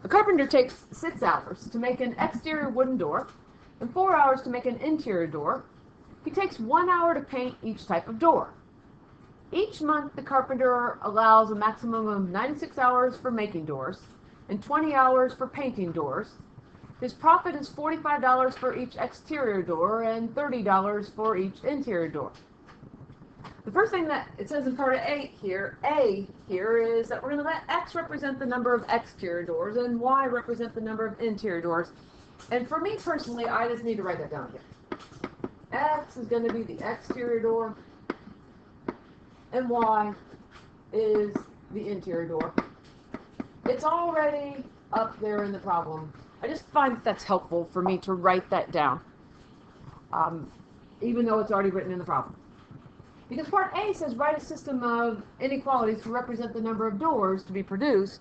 A carpenter takes 6 hours to make an exterior wooden door and 4 hours to make an interior door. He takes 1 hour to paint each type of door. Each month, the carpenter allows a maximum of 96 hours for making doors and 20 hours for painting doors. His profit is $45 for each exterior door and $30 for each interior door. The first thing that it says in part A here is that we're going to let X represent the number of exterior doors and Y represent the number of interior doors. And for me personally, I just need to write that down here. X is going to be the exterior door, and Y is the interior door. It's already up there in the problem. I just find that that's helpful for me to write that down, even though it's already written in the problem. Because part A says write a system of inequalities to represent the number of doors to be produced.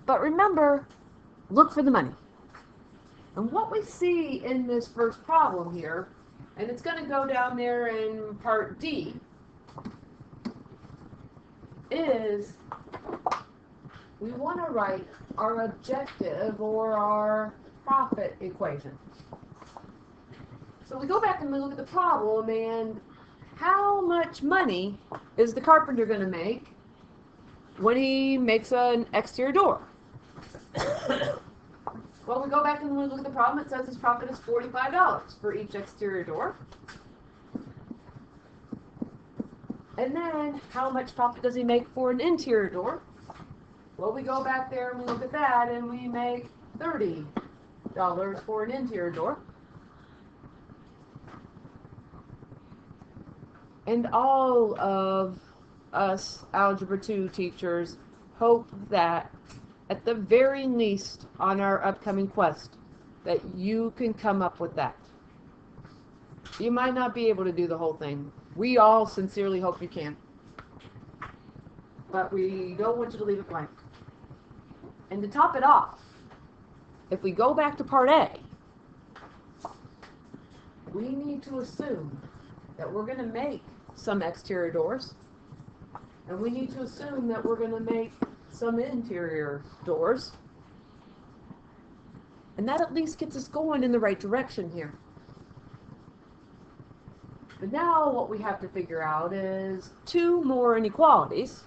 But remember, look for the money. And what we see in this first problem here, and it's going to go down there in part D, is we want to write our objective or our profit equation. So we go back and we look at the problem, and how much money is the carpenter going to make when he makes an exterior door? Well, we go back and we look at the problem. It says his profit is $45 for each exterior door. And then, how much profit does he make for an interior door? Well, we go back there and we look at that, and we make $30 for an interior door. And all of us Algebra 2 teachers hope that, at the very least, on our upcoming quest, that you can come up with that. You might not be able to do the whole thing. We all sincerely hope you can. But we don't want you to leave it blank. And to top it off, if we go back to part A, we need to assume that we're going to make some exterior doors, and we need to assume that we're going to make some interior doors, and that at least gets us going in the right direction here. But now what we have to figure out is 2 more inequalities,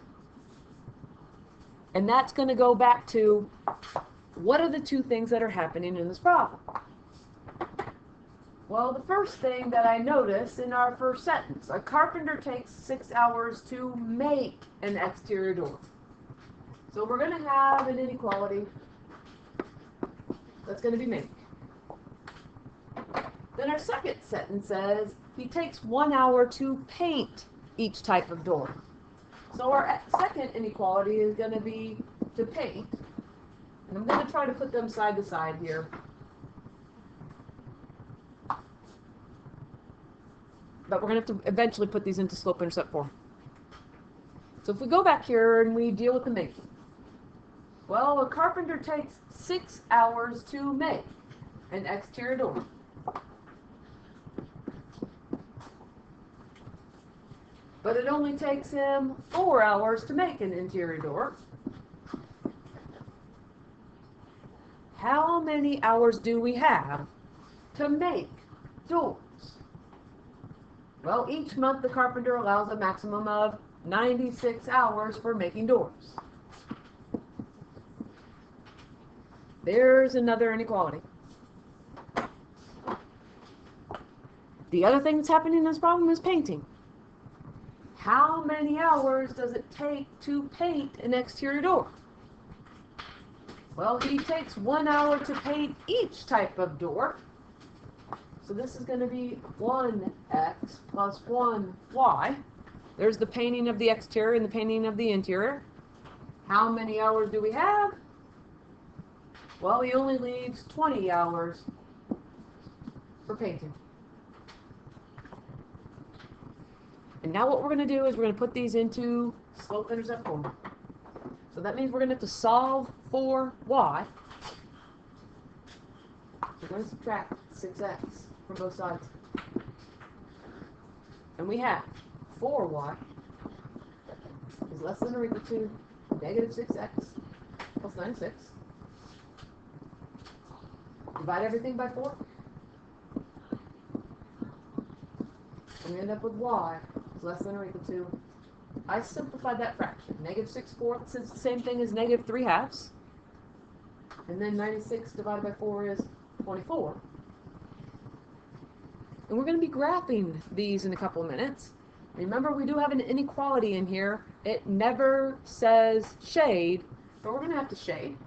and that's going to go back to what are the 2 things that are happening in this problem. Well, the first thing that I notice in our first sentence, a carpenter takes 6 hours to make an exterior door. So we're going to have an inequality that's going to be make. Then our second sentence says he takes 1 hour to paint each type of door. So our second inequality is going to be to paint. And I'm going to try to put them side to side here. But we're going to have to eventually put these into slope-intercept form. So if we go back here and we deal with the making. Well, a carpenter takes 6 hours to make an exterior door. But it only takes him 4 hours to make an interior door. How many hours do we have to make doors? Well, each month the carpenter allows a maximum of 96 hours for making doors. There's another inequality. The other thing that's happening in this problem is painting. How many hours does it take to paint an exterior door? Well, he takes 1 hour to paint each type of door. So this is going to be 1x plus 1y. There's the painting of the exterior and the painting of the interior. How many hours do we have? Well, he only leaves 20 hours for painting. And now what we're going to do is we're going to put these into slope-intercept form. So that means we're going to have to solve for y. We're going to subtract 6x from both sides. And we have 4y is less than or equal to negative 6x plus 96. Divide everything by 4. And we end up with y is less than or equal to, I simplified that fraction. Negative 6/4 is the same thing as negative 3/2. And then 96 divided by 4 is 24. And we're going to be graphing these in a couple of minutes. Remember, we do have an inequality in here. It never says shade, but we're going to have to shade.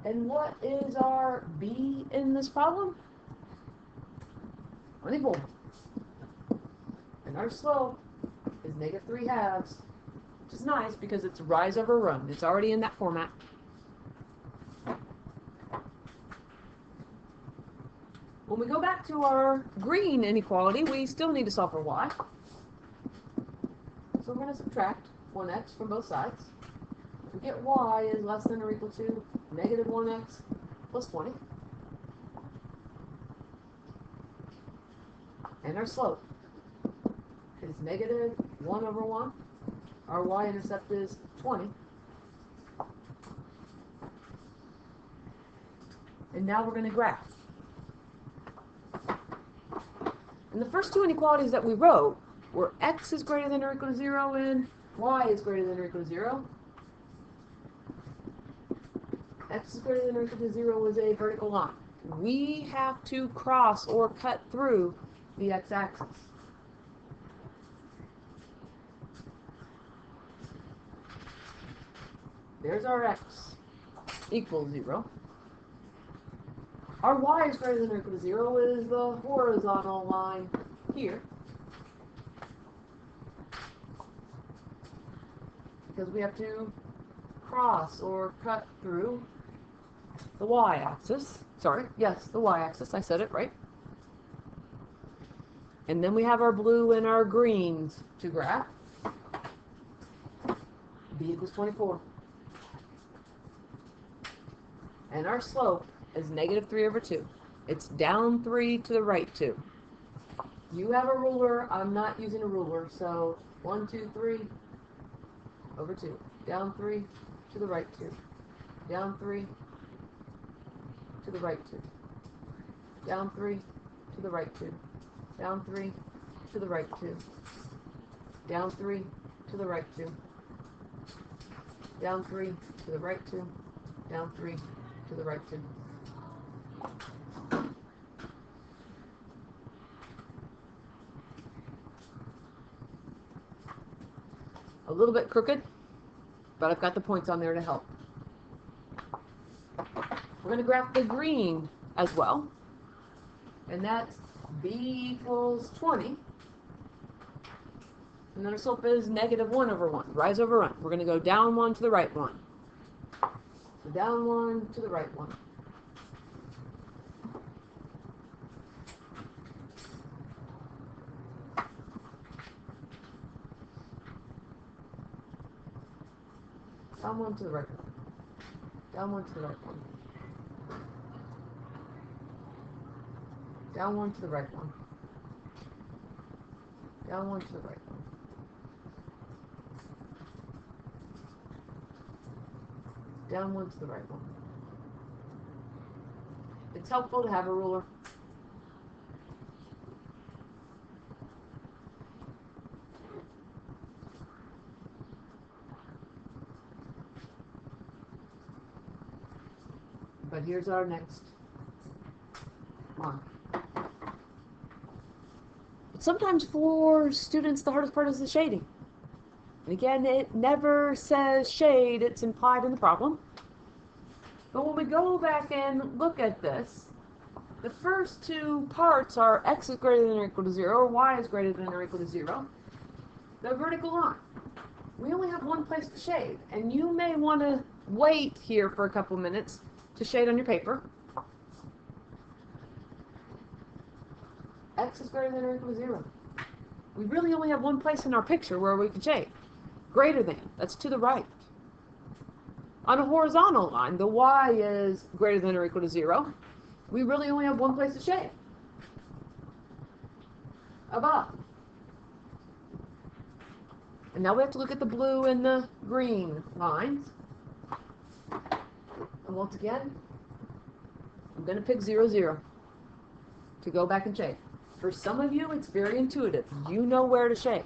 And what is our b in this problem? 24. And our slope is negative 3/2, which is nice because it's rise over run. It's already in that format. When we go back to our green inequality, we still need to solve for y. So we're going to subtract 1x from both sides. We get y is less than or equal to negative 1x plus 20. And our slope is negative 1 over 1. Our y-intercept is 20. And now we're going to graph. And the first two inequalities that we wrote were x is greater than or equal to 0 and y is greater than or equal to 0. X is greater than or equal to 0 was a vertical line. We have to cross or cut through the x-axis. There's our x equals 0. Our y is greater than or equal to 0 is the horizontal line here. Because we have to cross or cut through the y-axis. Sorry, yes, the y-axis. I said it right. And then we have our blue and our greens to graph. B equals 24. And our slope is negative 3 over 2. It's down 3 to the right 2. You have a ruler. I'm not using a ruler. So 1, 2, 3 over 2. Down 3 to the right 2. Down 3 to the right 2. Down 3 to the right 2. Down 3 to the right 2. Down 3 to the right 2. Down 3 to the right 2. Down 3 to the right 2. A little bit crooked, but I've got the points on there to help. We're going to graph the green as well, and that's b equals 20, and then our slope is negative 1 over 1, rise over run. We're going to go down 1 to the right 1. So down 1 to the right 1. Down 1 to the right 1. Down 1 to the right 1. Down 1 to the right 1. Down 1 to the right 1. Down 1 to the right 1. It's helpful to have a ruler. But here's our next one. But sometimes for students, the hardest part is the shading. And again, it never says shade, it's implied in the problem. But when we go back and look at this, the first two parts are x is greater than or equal to 0, or y is greater than or equal to 0. The vertical line. We only have one place to shade, and you may want to wait here for a couple minutes to shade on your paper. X is greater than or equal to 0. We really only have one place in our picture where we can shade. Greater than, that's to the right. On a horizontal line, the y is greater than or equal to 0. We really only have one place to shade. Above. And now we have to look at the blue and the green lines. And once again, I'm going to pick 0, 0 to go back and shade. For some of you, it's very intuitive. You know where to shade.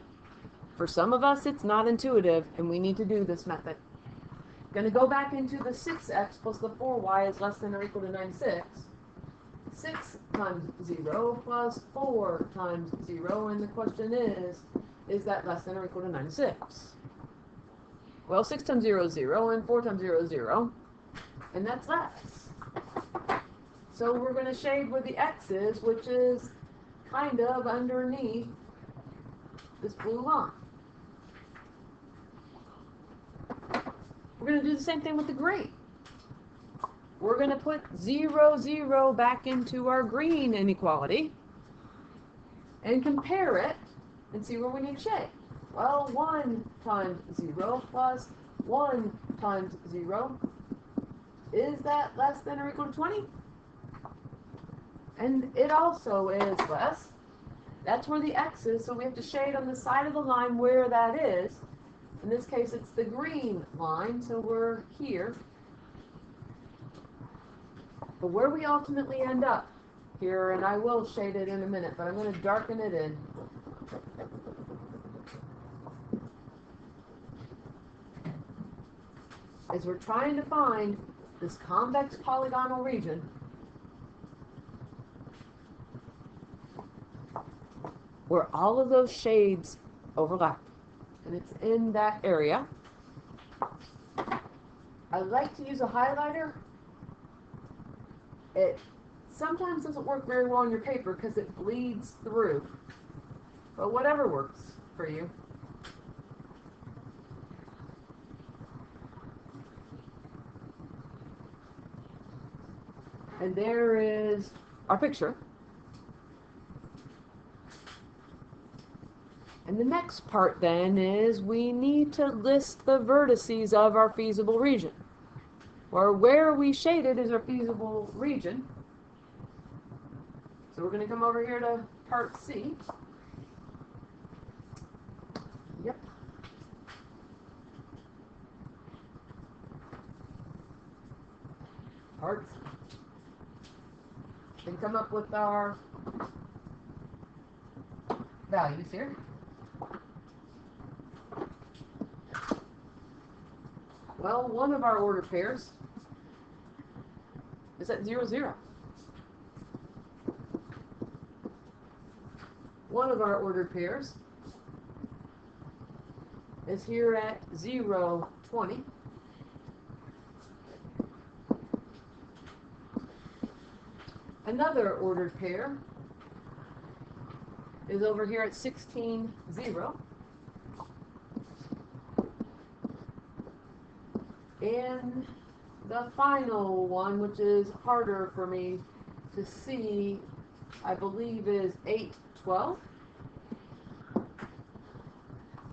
For some of us, it's not intuitive, and we need to do this method. Going to go back into the 6x plus the 4y is less than or equal to 96. 6 times 0 plus 4 times 0, and the question is that less than or equal to 96? Well, 6 times 0 is 0, and 4 times 0 is 0, and that's less. So we're going to shade where the x is, which is kind of underneath this blue line. We're going to do the same thing with the green. We're going to put 0, 0 back into our green inequality and compare it and see where we need to shade. Well, 1 times 0 plus 1 times 0, is that less than or equal to 20? And it also is less. That's where the x is, so we have to shade on the side of the line where that is. In this case, it's the green line, so we're here. But where we ultimately end up here, and I will shade it in a minute, but I'm going to darken it in. Is we're trying to find this convex polygonal region where all of those shades overlap. And it's in that area. I like to use a highlighter. It sometimes doesn't work very well on your paper because it bleeds through. But whatever works for you. And there is our picture. And the next part then is we need to list the vertices of our feasible region. Or where we shaded is our feasible region. So we're going to come over here to part C. Yep. Part C. And come up with our values here. Well, one of our ordered pairs is at 0, 0. One of our ordered pairs is here at 0, 20. Another ordered pair is over here at 16, 0. And the final one, which is harder for me to see, I believe is 8, 12.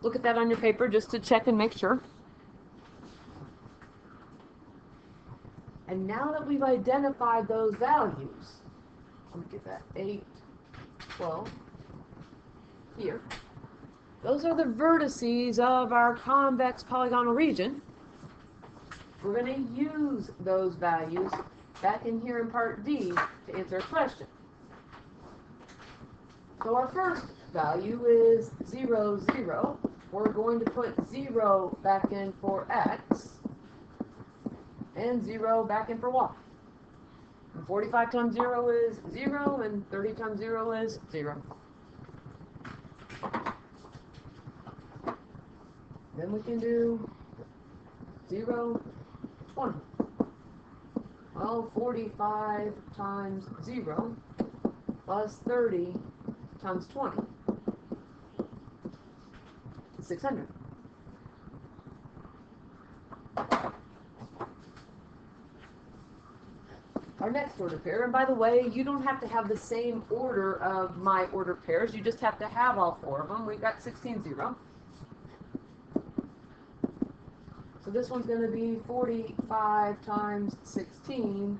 Look at that on your paper just to check and make sure. And now that we've identified those values, let me get that 8, 12 here. Those are the vertices of our convex polygonal region. We're going to use those values back in here in part D to answer a question. So our first value is 0, 0. We're going to put 0 back in for x and 0 back in for y. And 45 times 0 is 0, and 30 times 0 is 0. Then we can do 0, 20. Well, 45 times 0 plus 30 times 20 is 600. Our next order pair, and by the way, you don't have to have the same order of my order pairs, you just have to have all 4 of them. We've got 16, 0. So this one's going to be 45 times 16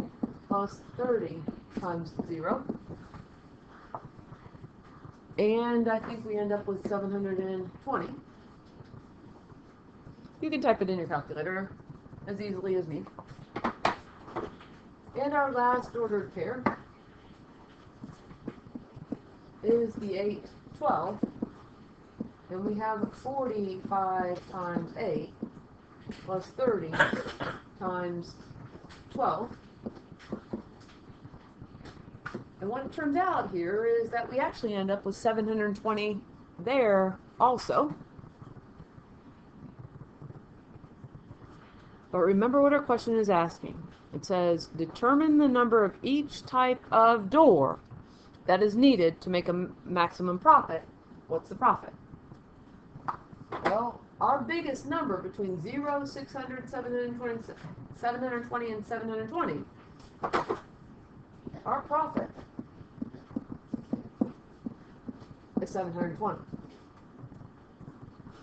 plus 30 times 0. And I think we end up with 720. You can type it in your calculator as easily as me. And our last ordered pair is the 8, 12. And we have 45 times 8 plus 30 times 12. And what it turns out here is that we actually end up with 720 there also. But remember what our question is asking. It says, determine the number of each type of door that is needed to make a maximum profit. What's the profit? Well, our biggest number between 0, 600, 720, and 720, our profit is 720.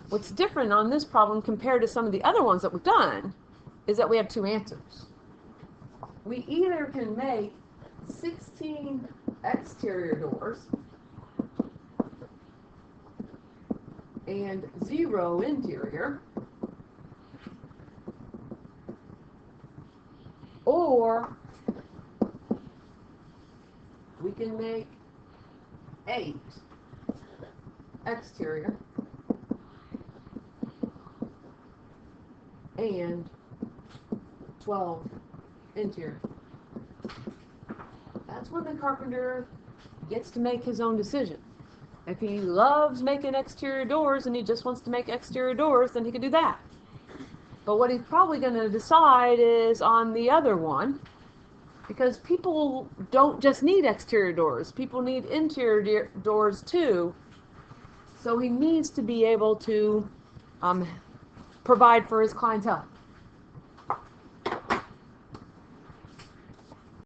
What's different on this problem compared to some of the other ones that we've done is that we have two answers. We either can make 16 exterior doors and 0 interior, or we can make 8 exterior and 12 interior. That's when the carpenter gets to make his own decision. If he loves making exterior doors and he just wants to make exterior doors, then he can do that. But what he's probably going to decide is on the other one, because people don't just need exterior doors. People need interior doors too. So he needs to be able to provide for his clientele.